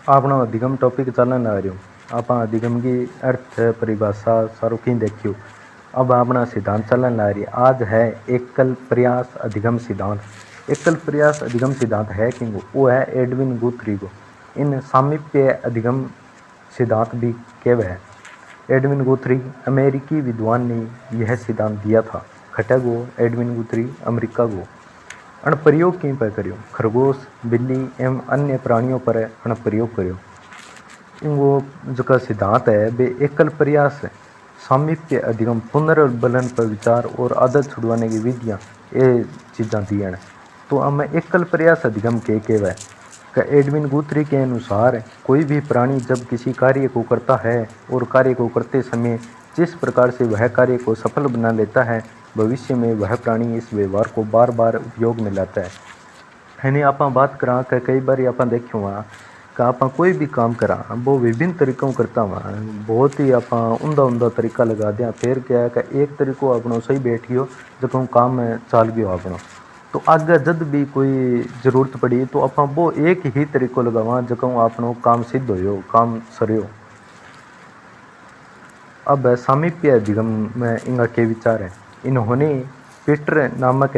आपणो अधिगम टॉपिक चलन आ रही आप अधिगम की अर्थ परिभाषा सारू की देखियो। अब अपना सिद्धांत चलन ला रही आज है एकल प्रयास अधिगम सिद्धांत। एकल प्रयास अधिगम सिद्धांत है कि वो है एडविन गुथरी को इन सामीप्य अधिगम सिद्धांत भी कहवे है। एडविन गुथरी अमेरिकी विद्वान ने यह सिद्धांत दिया था। खटगो एडविन गुथरी अमेरिका को अण प्रयोग कहीं पर करियो खरगोश बिल्ली एवं अन्य प्राणियों पर अण प्रयोग करियो। वो जो सिद्धांत है वे एकल प्रयास सामीप्य अधिगम पुनर्बलन पर विचार और आदत छुड़वाने की विधियाँ ये चीज़ां दी हैं। तो हमें एकल प्रयास अधिगम के वह एडविन गुथरी के अनुसार कोई भी प्राणी जब किसी कार्य को करता है और कार्य को करते समय जिस प्रकार से वह कार्य को सफल बना लेता है भविष्य में वह प्राणी इस व्यवहार को बार बार उपयोग में लाता है। यानी आप बात करा कि कई बार आप देखो वहाँ कि आप कोई भी काम करा वो विभिन्न तरीकों करता वहाँ बहुत ही आप उमदा उमदा तरीका लगा दिया फिर क्या है कि एक तरीको अपनों सही बैठियो जब काम चाल गयो अपनों तो आगे जब भी कोई जरूरत पड़ी तो आप वो एक ही तरीको लगावा जब अपनों काम सिद्ध हो काम सरयो। अब सामीप्य अधिगम में इनका के विचार है। इन्होंने पीटर नामक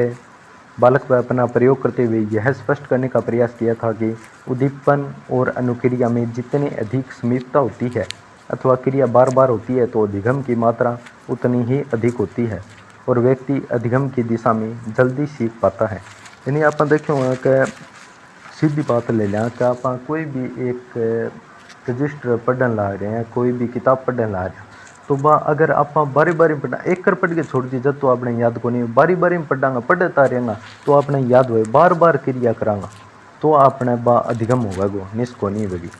बालक पर अपना प्रयोग करते हुए यह स्पष्ट करने का प्रयास किया था कि उद्दीपन और अनुक्रिया में जितनी अधिक समीपता होती है अथवा क्रिया बार बार होती है तो अधिगम की मात्रा उतनी ही अधिक होती है और व्यक्ति अधिगम की दिशा में जल्दी सीख पाता है। यानी आप देखो कि सीधी बात ले लें कि आप कोई भी एक रजिस्टर पढ़ने ला रहे हैं कोई भी किताब पढ़ने ला रहे हैं तो वह अगर आप बारी बारी पढ़ा एक कर पढ़ के छोड़ दी जब तो आपने याद को नहीं बारी बारी में पढ़ांगा पढ़ता रहेगा तो आपने याद हुए बार बार क्रिया करांगा तो आपने बा अधिगम होगा वो निष्को नहीं होगी।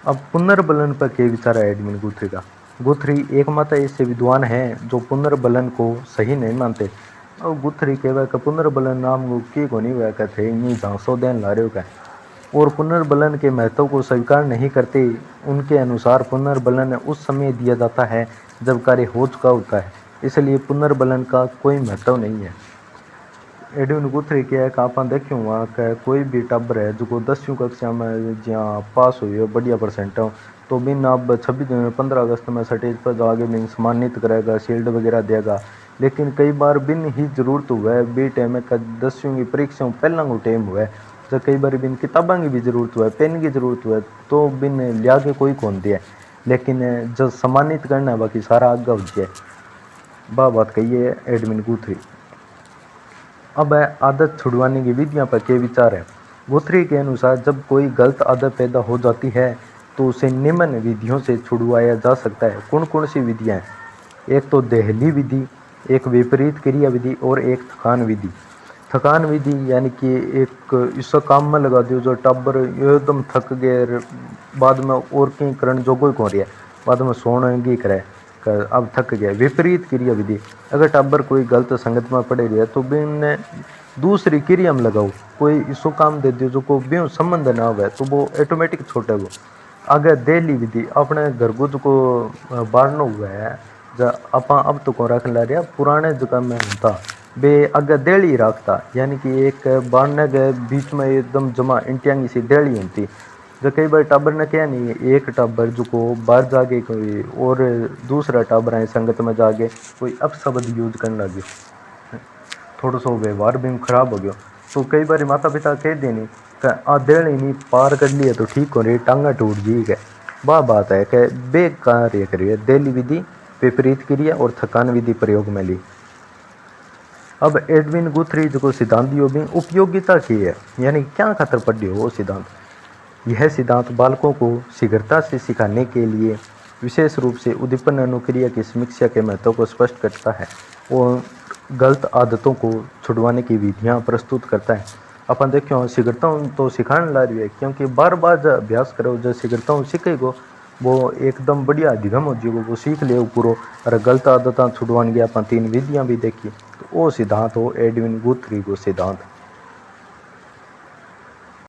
अब पुनर्बलन पर क्या विचार है एडविन गुथरी का। गुथरी एकमात्र ऐसे विद्वान हैं जो पुनर्बलन को सही नहीं मानते और गुथरी कहवा का पुनर्बलन नाम को की को नहीं हुआ कहते यूँ झांसो देन ला रहे हो और पुनर्बलन के महत्व को स्वीकार नहीं करते। उनके अनुसार पुनर्बलन उस समय दिया जाता है जब कार्य हो चुका होता है इसलिए पुनर्बलन का कोई महत्व नहीं है। एडविन गुथरी क्या है कि आप देखियो वहाँ का कोई भी टाबर है जो 10वीं कक्षा में जहाँ पास हुई है बढ़िया परसेंट हो तो बिन अब 15 अगस्त में स्टेज पर जाके बिन सम्मानित करेगा शील्ड वगैरह देगा लेकिन कई बार बिन ही जरूरत हुआ है बी टाइम का 10वीं की परीक्षा पहला को टाइम हुआ है तो कई बार बिन किताबों की भी जरूरत हुआ है पेन की जरूरत हुआ है तो बिन लिया के कोई कौन दिया लेकिन जब सम्मानित करना है बाकी सारा आगे हो जाए बात कहिए एडविन गुथरी। अब आदत छुड़वाने की विधियां पर क्या विचार है। गुथरी के अनुसार जब कोई गलत आदत पैदा हो जाती है तो उसे निम्न विधियों से छुड़वाया जा सकता है। कौन कौन सी विधियां हैं? एक तो देहली विधि एक विपरीत क्रिया विधि और एक थकान विधि। थकान विधि यानी कि एक इस काम में लगा दियो जो टाबर एकदम थक गए बाद में और कहीं करण जो कोई कौन रहा बाद में सोने करे अब थक गया। विपरीत क्रिया विधि अगर टाबर कोई गलत संगत में पड़े रहे तो बिन दूसरी क्रिया में लगाओ कोई इसको काम दे दियो जो को बिन संबंध ना हो तो वो ऑटोमेटिक छोटे वो आगे देली विधि अपने घर को जो बारना हुआ है आप अब तो को रख ला रहा पुराने जगह में होता बे अगर देली रखता यानी कि एक बारने के बीच में एकदम जमा इंटियांगी सी देली होती जो कई बार टाबर ने क्या नहीं है एक टाबर जो को बाहर जाके कोई और दूसरा टाबर है संगत में जाके कोई अपशब्द यूज करने लगे थोड़ा सा व्यवहार भी खराब हो गया तो कई बार माता पिता कह देनी आ देली नहीं पार कर लिया तो ठीक हो रही टांगा टूट जी है वह बात है कि बेकार करिए देली विधि विपरीत क्रिया और थकान विधि प्रयोग में ली। अब एडविन गुथरी जो सिद्धांत दियो भी उपयोगिता की है यानी क्या खातर पढ़ी हो वो सिद्धांत। यह सिद्धांत बालकों को शीघ्रता से सिखाने के लिए विशेष रूप से उद्दीपन अनुक्रिया की समीक्षा के महत्व को स्पष्ट करता है और गलत आदतों को छुड़वाने की विधियां प्रस्तुत करता है। अपन देखो शीघ्रता तो सिखाने ला रही है क्योंकि बार बार जब अभ्यास करो जब शीघ्रता सीखेगो वो एकदम बढ़िया अधिगम हो जाएगा वो सीख ले पूरा और गलत आदतें छुड़वाने की अपन 3 विधियां भी देखी तो वो सिद्धांत हो एडविन गुथरी को सिद्धांत।